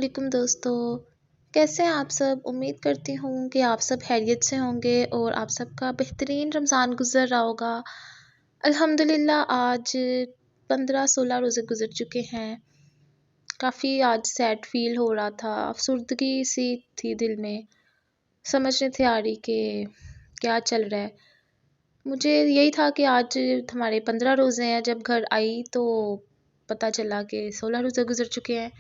वालेकुम दोस्तों। कैसे हैं आप सब? उम्मीद करती हूँ कि आप सब खैरियत से होंगे और आप सबका बेहतरीन रमज़ान गुज़र रहा होगा। अल्हम्दुलिल्लाह आज 15-16 रोज़े गुज़र चुके हैं। काफ़ी आज सैड फ़ील हो रहा था, अफ़सुर्दगी सी थी दिल में। समझ नहीं थी आ रही कि क्या चल रहा है। मुझे यही था कि आज हमारे 15 रोज़े हैं, जब घर आई तो पता चला कि 16 रोज़े गुज़र चुके हैं।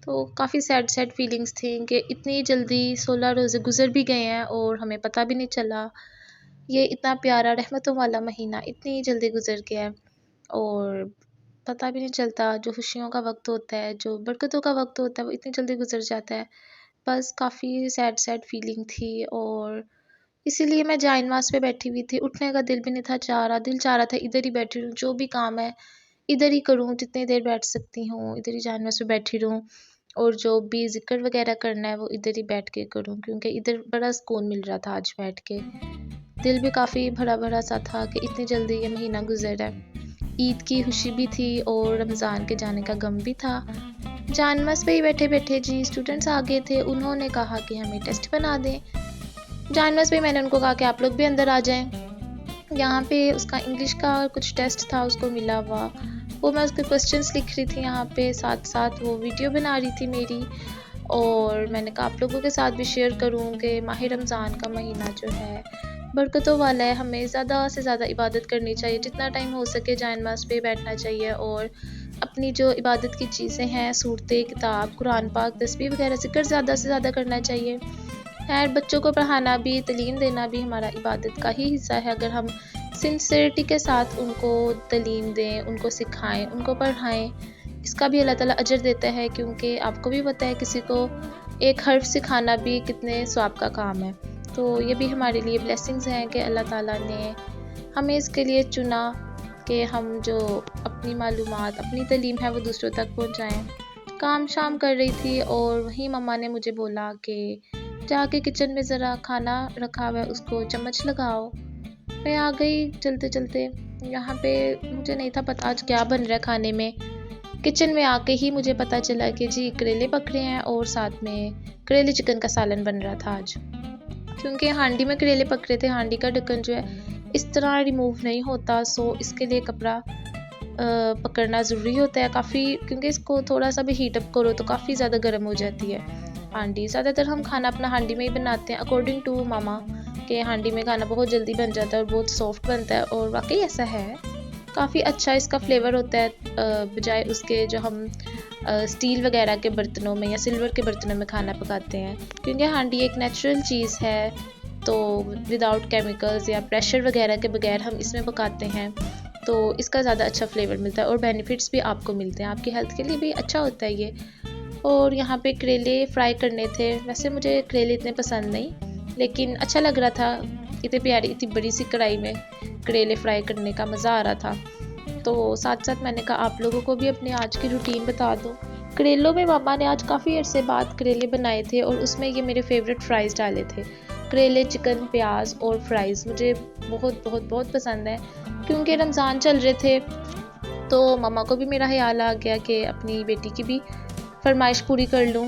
तो काफ़ी सैड सैड फीलिंग्स थी कि इतनी जल्दी 16 रोज़े गुज़र भी गए हैं और हमें पता भी नहीं चला। ये इतना प्यारा रहमतों वाला महीना इतनी जल्दी गुज़र गया है और पता भी नहीं चलता। जो खुशियों का वक्त होता है, जो बरकतों का वक्त होता है, वो इतनी जल्दी गुज़र जाता है। बस काफ़ी सैड सैड फीलिंग थी और इसीलिए मैं जाए नमाज़ पे बैठी हुई थी। उठने का दिल भी नहीं था चाह रहा, दिल चाह रहा था इधर ही बैठी रहूँ, जो भी काम है इधर ही करूँ, जितनी देर बैठ सकती हूँ इधर ही जाए नमाज़ पे बैठी रहूँ और जो भी ज़िक्र वगैरह करना है वो इधर ही बैठ के करूँ, क्योंकि इधर बड़ा सुकून मिल रहा था आज बैठ के। दिल भी काफ़ी भरा-भरा सा था कि इतनी जल्दी ये महीना गुज़र है। ईद की खुशी भी थी और रमज़ान के जाने का गम भी था। जाए नमाज़ पे ही बैठे-बैठे जी स्टूडेंट्स आ गए थे, उन्होंने कहा कि हमें टेस्ट बना दें। जाए नमाज़ पे मैंने उनको कहा कि आप लोग भी अंदर आ जाएँ। यहाँ पे उसका इंग्लिश का कुछ टेस्ट था, उसको मिला हुआ, वो मैं उसके क्वेश्चंस लिख रही थी यहाँ पे, साथ साथ वो वीडियो बना रही थी मेरी। और मैंने कहा आप लोगों के साथ भी शेयर करूँ कि माह रमज़ान का महीना जो है बरकतों वाला है। हमें ज़्यादा से ज़्यादा इबादत करनी चाहिए, जितना टाइम हो सके जाए नमाज़ पे बैठना चाहिए और अपनी जो इबादत की चीज़ें हैं, सूरतें, किताब, कुरान पाक, तस्बीह वगैरह ज़िक्र ज़्यादा से ज़्यादा करना चाहिए। खैर बच्चों को पढ़ाना भी, तालीम देना भी हमारा इबादत का ही हिस्सा है। अगर हम सिंसियरिटी के साथ उनको तालीम दें, उनको सिखाएं, उनको पढ़ाएं, इसका भी अल्लाह ताला अजर देता है, क्योंकि आपको भी पता है किसी को एक हर्फ सिखाना भी कितने सवाब का काम है। तो ये भी हमारे लिए ब्लेसिंग्स हैं कि अल्लाह ताला ने हमें इसके लिए चुना कि हम जो अपनी मालूमात, अपनी तालीम है वो दूसरों तक पहुँचाएँ। काम शाम कर रही थी और वहीं मम्मा ने मुझे बोला कि जाके किचन में ज़रा खाना रखा हुआ है उसको चम्मच लगाओ। मैं आ गई चलते चलते। यहाँ पे मुझे नहीं था पता आज क्या बन रहा है खाने में। किचन में आके ही मुझे पता चला कि जी करेले पक रहे हैं और साथ में करेले चिकन का सालन बन रहा था आज। क्योंकि हांडी में करेले पक रहे थे, हांडी का ढक्कन जो है इस तरह रिमूव नहीं होता, सो इसके लिए कपड़ा पकड़ना ज़रूरी होता है काफ़ी, क्योंकि इसको थोड़ा सा भी हीट अप करो तो काफ़ी ज़्यादा गर्म हो जाती है हांडी। ज़्यादातर हम खाना अपना हांडी में ही बनाते हैं, अकॉर्डिंग टू मामा के हांडी में खाना बहुत जल्दी बन जाता है और बहुत सॉफ्ट बनता है, और वाकई ऐसा है। काफ़ी अच्छा इसका फ्लेवर होता है बजाय उसके जो हम स्टील वगैरह के बर्तनों में या सिल्वर के बर्तनों में खाना पकाते हैं, क्योंकि हांडी एक नेचुरल चीज़ है, तो विदाउट केमिकल्स या प्रेशर वगैरह के बगैर हम इसमें पकाते हैं, तो इसका ज़्यादा अच्छा फ्लेवर मिलता है और बेनिफिट्स भी आपको मिलते हैं, आपकी हेल्थ के लिए भी अच्छा होता है ये। और यहाँ पे करेले फ्राई करने थे। वैसे मुझे करेले इतने पसंद नहीं, लेकिन अच्छा लग रहा था, इतनी प्यारी इतनी बड़ी सी कढ़ाई में करेले फ्राई करने का मज़ा आ रहा था। तो साथ साथ मैंने कहा आप लोगों को भी अपनी आज की रूटीन बता दूँ। करेलों में मामा ने आज काफ़ी अरसे बाद करेले बनाए थे और उसमें ये मेरे फेवरेट फ्राइज़ डाले थे। करेले, चिकन, प्याज और फ्राइज़ मुझे बहुत बहुत बहुत पसंद है। क्योंकि रमज़ान चल रहे थे तो मम्मा को भी मेरा ख्याल आ गया कि अपनी बेटी की भी फरमाइश पूरी कर लूँ।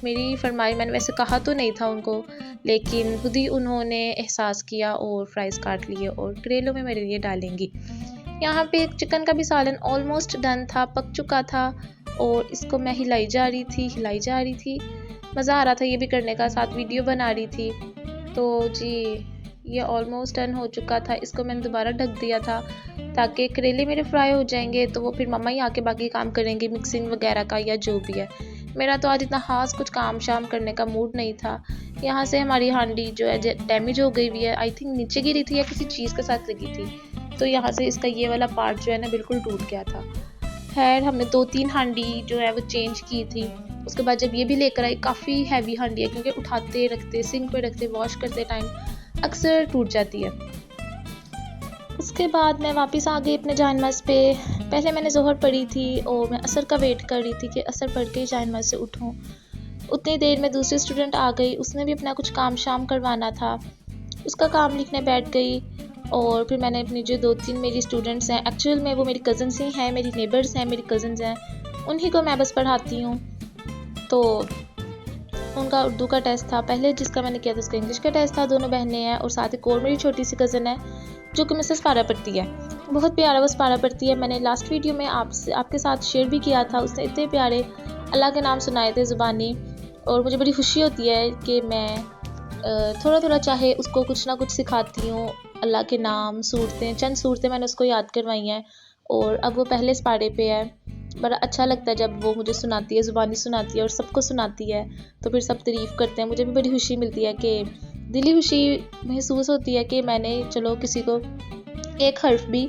मेरी फरमाइश मैंने वैसे कहा तो नहीं था उनको, लेकिन खुद ही उन्होंने एहसास किया और फ्राइज़ काट लिए और करेलों में मेरे लिए डालेंगी। यहाँ पे एक चिकन का भी सालन ऑलमोस्ट डन था, पक चुका था और इसको मैं हिलाई जा रही थी। मज़ा आ रहा था ये भी करने का, साथ वीडियो बना रही थी। तो जी ये ऑलमोस्ट डन हो चुका था। इसको मैंने दोबारा ढक दिया था ताकि करेले मेरे फ्राई हो जाएंगे, तो वो फिर मम्मा ही आके बाकी काम करेंगे मिक्सिंग वगैरह का या जो भी है। मेरा तो आज इतना ख़ास कुछ काम शाम करने का मूड नहीं था। यहाँ से हमारी हांडी जो है डैमेज हो गई हुई है, आई थिंक नीचे गिरी थी या किसी चीज़ के साथ लगी थी, तो यहाँ से इसका ये वाला पार्ट जो है ना बिल्कुल टूट गया था। खैर हमने 2-3 हांडी जो है वो चेंज की थी। उसके बाद जब ये भी लेकर आई, काफ़ी हैवी हांडी है क्योंकि उठाते रखते, सिंक पे रखते, वॉश करते टाइम अक्सर टूट जाती है। उसके बाद मैं वापस आ गई अपने जाए नमाज़ पे। पहले मैंने ज़ोहर पढ़ी थी और मैं असर का वेट कर रही थी कि असर पढ़ के ही जाए नमाज़ से उठूँ। उतनी देर में दूसरी स्टूडेंट आ गई, उसने भी अपना कुछ काम शाम करवाना था, उसका काम लिखने बैठ गई। और फिर मैंने अपनी जो 2-3 मेरी स्टूडेंट्स हैं, एक्चुअल में वो मेरी कज़न्स ही हैं, मेरी नेबर्स हैं, मेरी कज़न्स हैं, उन्हीं को मैं बस पढ़ाती हूँ। तो उनका उर्दू का टेस्ट था, पहले जिसका मैंने किया था उसका इंग्लिश का टेस्ट था। दोनों बहनें हैं और साथ एक और मेरी छोटी सी कज़न है जो कि मिसेस पारा पढ़ती है। बहुत प्यारा वो पारा पढ़ती है। मैंने लास्ट वीडियो में आपके साथ शेयर भी किया था। उसने इतने प्यारे अल्लाह के नाम सुनाए थे ज़ुबानी, और मुझे बड़ी खुशी होती है कि मैं थोड़ा थोड़ा चाहे उसको कुछ ना कुछ सिखाती हूँ। अल्लाह के नाम, सूरतें, चंद सूरतें मैंने उसको याद करवाई हैं और अब वो पहले इस पारे पे है। बड़ा अच्छा लगता है जब वो मुझे सुनाती है, ज़ुबानी सुनाती है और सबको सुनाती है, तो फिर सब तारीफ़ करते हैं। मुझे भी बड़ी खुशी मिलती है कि दिली खुशी महसूस होती है कि मैंने चलो किसी को एक हर्फ भी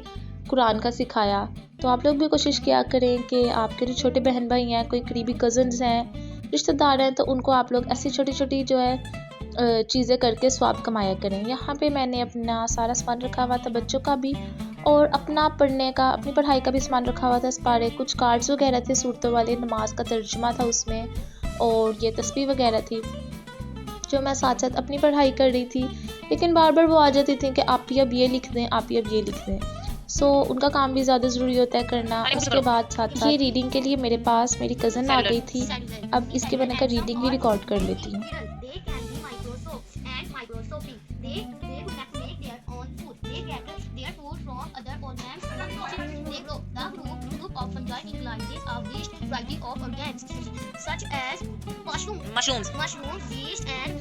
कुरान का सिखाया। तो आप लोग भी कोशिश किया करें कि आपके जो छोटे बहन भाई हैं, कोई करीबी कज़न्स हैं, रिश्तेदार हैं, तो उनको आप लोग ऐसी छोटी छोटी जो है चीज़ें करके स्वाब कमाया करें। यहाँ पे मैंने अपना सारा सामान रखा हुआ था, बच्चों का भी और अपना पढ़ने का, अपनी पढ़ाई का भी सामान रखा हुआ था। इस पारे कुछ कार्ड्स वगैरह थे सूरतों वाले, नमाज का तर्जुमा था उसमें, और ये तस्बीह वगैरह थी जो मैं साथ साथ अपनी पढ़ाई कर रही थी। लेकिन बार बार वो आ जाती थी कि आप ही अब ये लिख दें, आप ही अब ये लिख दें। सो उनका काम भी ज़्यादा ज़रूरी होता है करना। उसके बाद साथ साथ ये रीडिंग के लिए मेरे पास मेरी कज़न आ गई थी। अब इसके मैंने कहा रीडिंग भी रिकॉर्ड कर लेती हूँ। Of fungi includes a vast variety of organisms such as mushrooms, yeast, and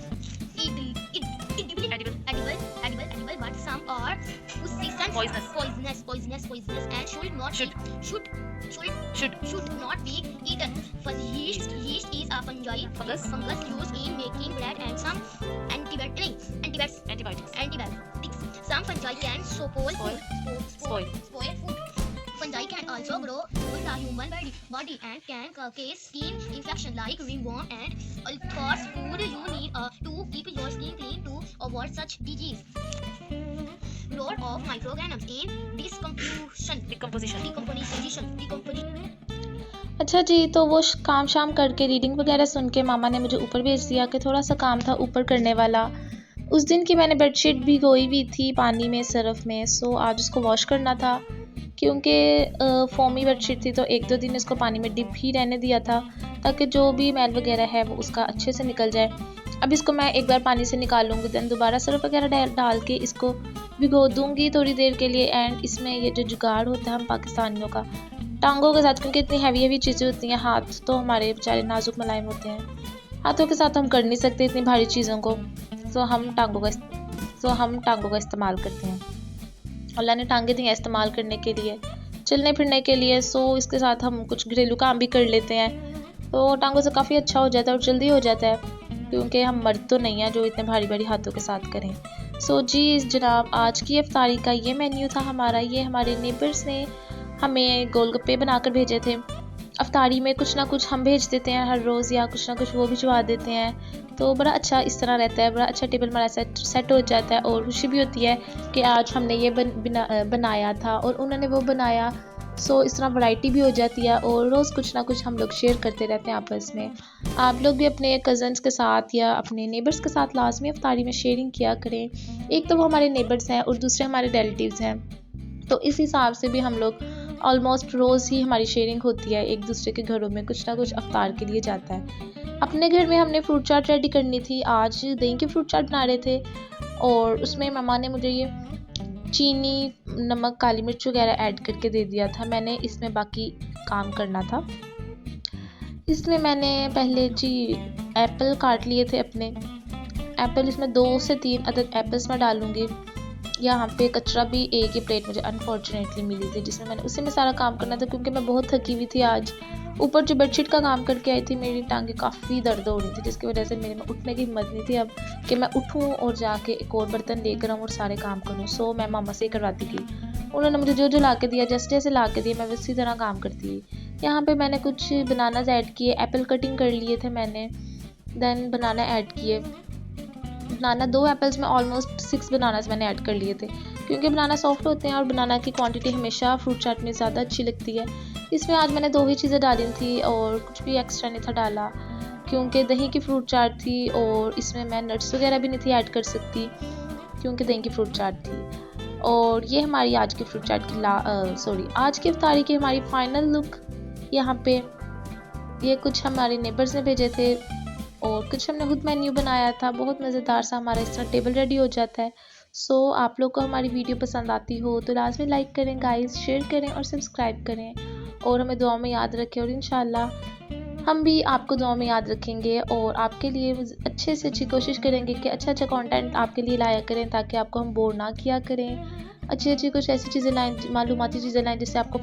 edible, but some are poisonous, and should not be eaten. For yeast is a fungus used in making bread and some antibiotics. Some fungi can spoil food. Fungi can also grow in the human body and can cause skin infection like ringworm and thorns. Food you need to keep your skin clean to avoid such disease. Role of microorganisms in decomposition. अच्छा जी, तो वो काम शाम करके reading वगैरह सुन के मामा ने मुझे ऊपर भेज दिया कि थोड़ा सा काम था ऊपर करने वाला। उस दिन की मैंने बेडशीट भिगोई हुई थी पानी में, सरफ में, सो आज उसको वॉश करना था। क्योंकि फोमी बेडशीट थी तो एक दो दिन इसको पानी में डिप ही रहने दिया था ताकि जो भी मैल वगैरह है वो उसका अच्छे से निकल जाए। अब इसको मैं एक बार पानी से निकाल लूँगी, दैन दोबारा सरफ वगैरह डाल के इसको भिगो दूँगी थोड़ी देर के लिए। एंड इसमें ये जो जुगाड़ होता है हम पाकिस्तानियों का टांगों के साथ, क्योंकि इतनी हैवी चीज़ें होती हैं, हाथ तो हमारे बेचारे नाजुक मुलायम होते हैं, हाथों के साथ हम कर नहीं सकते इतनी भारी चीज़ों को, तो हम टांगों का इस्तेमाल करते हैं। अल्लाह ने टांगे दी हैं इस्तेमाल करने के लिए, चलने फिरने के लिए। सो इसके साथ हम कुछ घरेलू काम भी कर लेते हैं, तो टांगों से काफ़ी अच्छा हो जाता है और जल्दी हो जाता है, क्योंकि हम मर्द तो नहीं हैं जो इतने भारी भारी हाथों के साथ करें। सो जी जनाब, आज की इफ्तारी का ये मेन्यू था हमारा। ये हमारे नेबर्स ने हमें गोलगप्पे बनाकर भेजे थे। अफ्तारी में कुछ ना कुछ हम भेज देते हैं हर रोज़, या कुछ ना कुछ वो भिजवा देते हैं, तो बड़ा अच्छा इस तरह रहता है, बड़ा अच्छा टेबल हमारा सेट हो जाता है। और खुशी भी होती है कि आज हमने ये बनाया था और उन्होंने वो बनाया। सो इस तरह वैरायटी भी हो जाती है और रोज़ कुछ ना कुछ हम लोग शेयर करते रहते हैं आपस में। आप लोग भी अपने कज़न्स के साथ या अपने नेबर्स के साथ लाजमी अफ्तारी में शेयरिंग किया करें। एक तो वो हमारे नेबर्स हैं और दूसरे हमारे रिलेटिव्स हैं, तो इस हिसाब से भी हम लोग ऑलमोस्ट रोज़ ही हमारी शेयरिंग होती है, एक दूसरे के घरों में कुछ ना कुछ अफ्तार के लिए जाता है। अपने घर में हमने फ्रूट चाट रेडी करनी थी, आज दही की फ्रूट चाट बना रहे थे और उसमें मम्मा ने मुझे ये चीनी, नमक, काली मिर्च वगैरह ऐड करके दे दिया था। मैंने इसमें बाकी काम करना था। इसमें मैंने पहले जी एप्पल काट लिए थे अपने एप्पल, इसमें 2 से 3 अदद एप्पल्स मैं डालूँगी। यहाँ पे कचरा भी एक ही प्लेट मुझे अनफॉर्चुनेटली मिली थी जिसमें मैंने उसी में सारा काम करना था, क्योंकि मैं बहुत थकी हुई थी आज। ऊपर जो बेडशीट का काम करके आई थी, मेरी टांगे काफ़ी दर्द हो रही थी, जिसकी वजह से मेरे में उठने की हिम्मत नहीं थी अब कि मैं उठूँ और जाके एक और बर्तन लेकर आऊँ और सारे काम करूँ। सो मैं मामा से ही करवाती थी, उन्होंने मुझे जो जो ला के दिया, जैसे जैसे ला के दिया मैं उसी तरह काम करती थी। यहाँ पर मैंने कुछ बनानाज ऐड किए, एप्पल कटिंग कर लिए थे मैंने, दैन बनाना ऐड किए। बनाना 2 एप्पल्स में ऑलमोस्ट 6 बनानास मैंने ऐड कर लिए थे, क्योंकि बनाना सॉफ्ट होते हैं और बनाना की क्वांटिटी हमेशा फ्रूट चाट में ज़्यादा अच्छी लगती है। इसमें आज मैंने 2 ही चीज़ें डाली थी और कुछ भी एक्स्ट्रा नहीं था डाला, क्योंकि दही की फ्रूट चाट थी और इसमें मैं नट्स वगैरह भी नहीं थी ऐड कर सकती, क्योंकि दही की फ्रूट चाट थी। और ये हमारी आज की फ्रूट चाट की आज की इफ्तारी की हमारी फाइनल लुक। यहाँ पे ये कुछ हमारे नेबर्स ने भेजे थे और कुछ हमने खुद मेन्यू बनाया था। बहुत मज़ेदार सा हमारा इस तरह टेबल रेडी हो जाता है। सो आप लोग को हमारी वीडियो पसंद आती हो तो लाजमी लाइक करें गाइस, शेयर करें और सब्सक्राइब करें और हमें दुआ में याद रखें। और इंशाल्लाह हम भी आपको दुआ में याद रखेंगे और आपके लिए अच्छे से अच्छी कोशिश करेंगे कि अच्छा अच्छा कंटेंट आपके लिए लाया करें, ताकि आपको हम बोर ना किया करें। अच्छी अच्छी कुछ ऐसी चीज़ें लाएँ, मालूमाती चीज़ें लाएँ जिससे आपको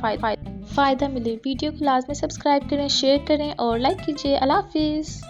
फ़ायदा मिले। वीडियो को लाजमी सब्सक्राइब करें, शेयर करें और लाइक कीजिए। अल्लाह हाफिज़।